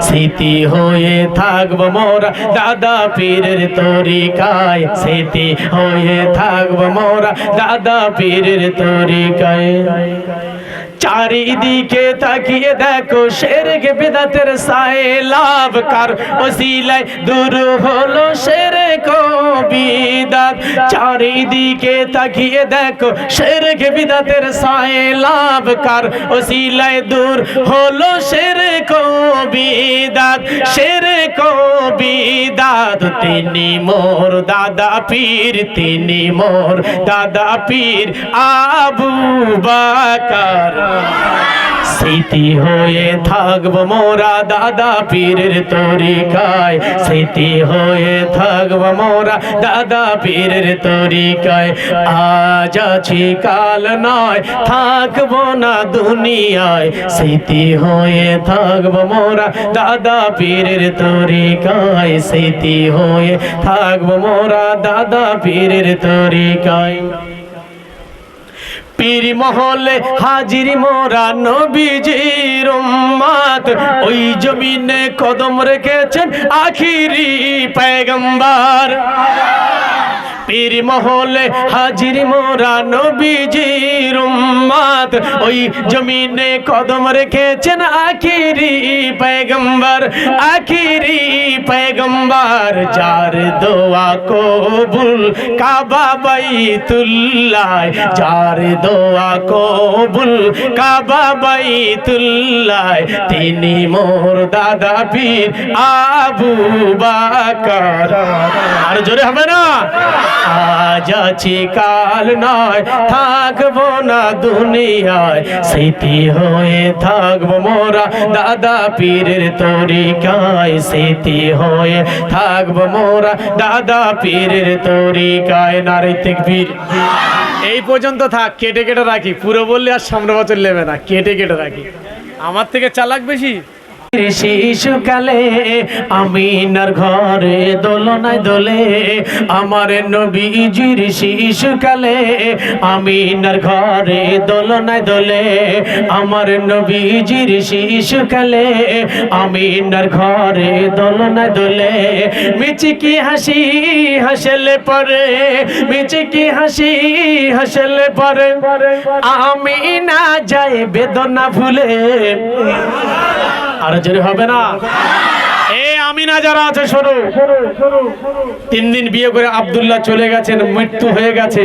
স্মৃতি হয়ে থাকবো মোরা দাদা পীরের তরিকায়, স্মৃতি হয়ে থাকবো মোরা দাদা পীরের তরিকায়। চারিদিকে তাকিয়ে দেখো শিরক বিদআতের সাইলাব, কার ওসিলায় দূর হলো শিরক ও বিদআত। চারিদিকে তাকিয়ে দেখো শিরক বিদআতের সাইলাব, কার ওসিলায় দূর হলো শিরক ও বিদআত। শিরক ও বিদআত তিনি মোর দাদা পীর, তিনি মোর দাদা পীর আবু বকর। স্মৃতি হয়ে থাকবো মোরা দাদা পীরের তরিকায়, স্মৃতি হয়ে থাকবো মোরা দাদা পীরের তরিকায়। আজ আছি কাল নয় থাকবো না দুনিয়ায়, স্মৃতি হয়ে থাকবো মোরা দাদা পীরের তরিকায়, স্মৃতি হয়ে থাকবো মোরা দাদা পীরের তরিকায়। পীর মহলে হাজির মোরা নবীজির উম্মত, ওই জমিনে কদম রেখেছেন আখিরি পয়গম্বর। পীর মহলে হাজির মোরা নবীজির উম্মত, ওই জমিনে কদম রেখেছেন আখিরি পয়গম্বর, আখিরি পয়গম্বর। যার দোয়া কবুল কাবা বাইতুল্লাহ, যার দোয়া কবুল কাবা বাইতুল্লাহ, তিনি মোর দাদা পীর আবু বকর। আর জোরে হবে না? আজ আছি কাল নয় থাকবো না দুনিয়ায়, স্মৃতি হয়ে থাকবো মোরা দাদা পীরের তরিকায়, স্মৃতি হয়ে থাকবো মোরা দাদা পীরের তরিকায়। নারে তাকবীর। এই পর্যন্ত থাক, কেটে কেটে রাখি, পুরো বললে আর সামনে বছর নেবে না, কেটে কেটে রাখি। আমার থেকে চালাক বেশি। শিশুকালে আমিনার ঘরে দোলনায় দোলে, আমার নবীজির শিশুকালে আমিনার ঘরে দোলনায় দোলে, আমার নবীজির শিশুকালে আমিনার ঘরে দোলনায় দোলে। মিচকি হাসি হাসলে পরে, মিচকি হাসি হাসলে পরে, আমিনা যায় বেদনা ভুলে। আর জোরে হবে না? আমিনা যারা আছে শোনো, 3 দিন বিয়ে করে আব্দুল্লাহ চলে গেছেন, মৃত্যু হয়ে গেছে।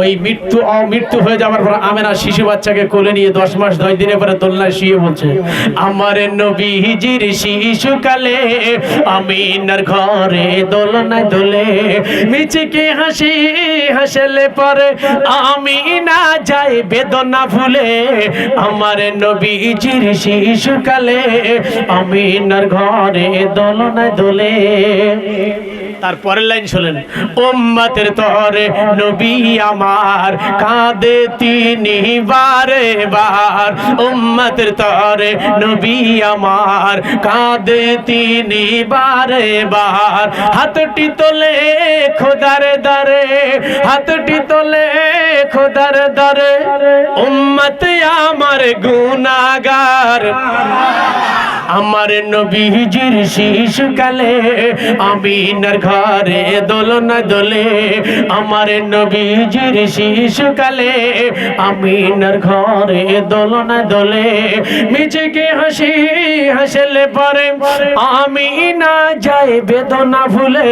ওই মৃত্যু হয়ে যাওয়ার পর আমিনা শিশু বাচ্চাকে কোলে নিয়ে 10 মাস 10 দিনের পরে দোলনায় শুয়ে বলছে, আমার নবীজির শিশুকালে আমিনার ঘরে দোলনায় দোলে, মিচকে হাসি হাসলে পরে আমিনা যায় বেদনা ভুলে, আমার নবীজির শিশুকালে আমিনার ঘরে দোলনায় দোলে। তারপরের লাইন শোনেন, উম্মতের তরে নবী আমার কাঁদে তিনি বারে বার, উম্মতের তরে নবী আমার কাঁদে তিনি বারে বার। হাতটি তোলে খোদার দরে, হাতটি তোলে খোদার দরে, উম্মত আমার গুনাহগার। আমার নবীজির শিশুকালে আমিনার ঘরে দোলনা দোলে, আমার নবীজির শিশুকালে আমিনার ঘরে দোলনা দোলে, মিচকে হাসি হাসলে পরে আমিনা যায় বেদনা ভুলে,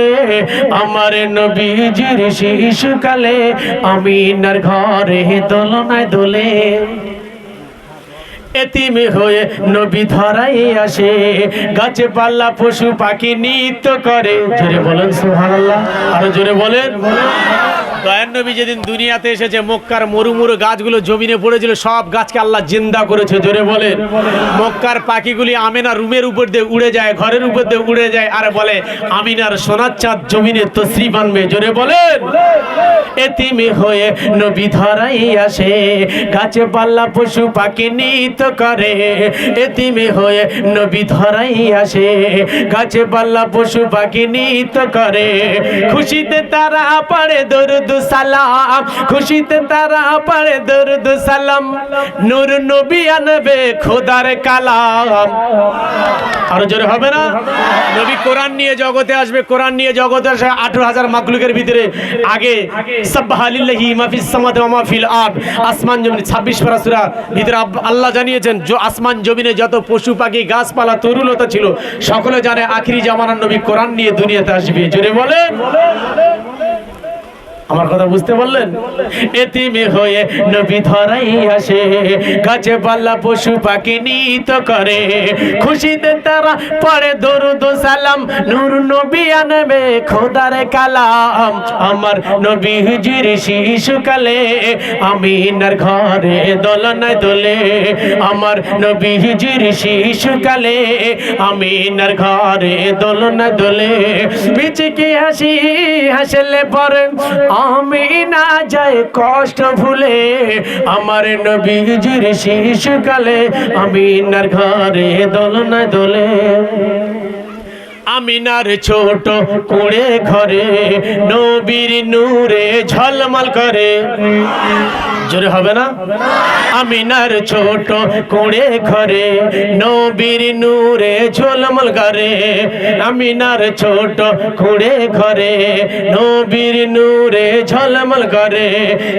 আমার নবীজির শিশুকালে আমিনার ঘরে দোলনায় দোলে। এতিম হয়ে নবী ধরাই আসে, গাছে পাল্লা পশু পাখি নৃত্য করে। জোরে বলেন সুবহানাল্লাহ, আরো জোরে বলেন। দয়ার নবী যেদিন দুনিয়াতে এসেছে, মক্কার মরুমুরু গাছগুলো জমিনে পড়েছিল, সব গাছকে আল্লাহ জিন্দা করেছে। জোরে বলেন। মক্কার পাখিগুলি আমিনা রুমের উপর দিয়ে উড়ে যায়, ঘরের উপর দিয়ে উড়ে যায়, আর বলে আমিনার সোনার চাঁদ জমিনে তশরিফ আনবে। জোরে বলেন। এতিম হয়ে নবী ধরাই আসে, গাছে পাল্লা পশু পাখি নৃত্য করে। এতিম হয়ে নবী ধরাই আসে, গাছে পাল্লা পশু পাখি নৃত্য করে। খুশিতে তারা পারে দরুদ সালাম, খুশিতে তারা পড়ে দরুদ সালাম, নূর নবী আনবে খোদার কালাম। আরো জোরে হবে না? নবী কোরআন নিয়ে জগতে আসবে, কোরআন নিয়ে জগতে আসে 18,000 মাখলুকের ভিতরে আগে সাব্বাহা লিল্লাহি মা ফিস সামাওয়াতি ওয়া মা ফিল আরদ, আসমান জমিন 26 পারা সূরা ভিতরে আল্লাহ জানিয়েছেন যে আসমান জমিনে যত পশু পাখি গাছপালা তরুলতা ছিল সকলে জানে আখিরি জামানার নবী কোরআন নিয়ে দুনিয়াতে আসবে। জোরে বলেন। আমার কথা বুঝতে পারলেন? এতিমে হয়ে নবী ধরাই আসে, গাছে পাল্লা পশু পাখি নিত করে, খুশিতে তারা পড়ে দরুদ সালাম, নূর নবী আনবে খোদার কালাম। আমার নবী হুজুর শিশুকালে আমিনার ঘরে দোলনায় দোলে, আমার নবী হুজুর শিশুকালে আমিনার ঘরে দোলনায় দোলে, মিচকি হাসি হাসলে পরে আমিনা যায় কষ্ট ভুলে, আমার নবীজির শিশুকালে আমিনার ঘরে দোলনায় দোলে। আমিনার ছোট কুঁড়ে ঘরে নবীর নূরে ঝলমল করে। জোরে হবে না? আমিনার ছোট কুঁড়ে ঘরে নবীর নূরে ঝলমল করে, আমিনার ছোট কুঁড়ে ঘরে নবীর নূরে ঝলমল করে,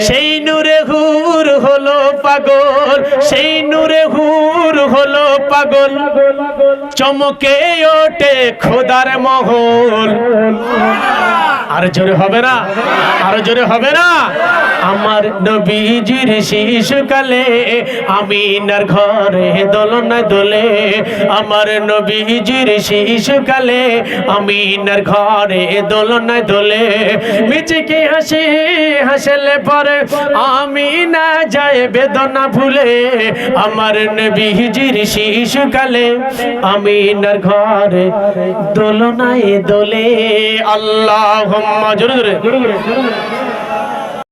সেই নূরে হুর হলো পাগল, সেই নূরে হুর হলো পাগল, চমকে ওঠে খোদার মহল। আর জোরে হবে না? আর জোরে হবে না? আমার নবীজির শিশুকালে আমিনার ঘরে দোলনায় দোলে, আমার নবীজির শিশুকালে আমিনার ঘরে দোলনায় দোলে, মিচকি হাসি হাসলে পরে আমিনা যায় বেদনা ভুলে, আমার নবীজির শিশুকালে আমিনার ঘরে দোলনায় দোলে। আল্লাহুম্মা জোরে জোরে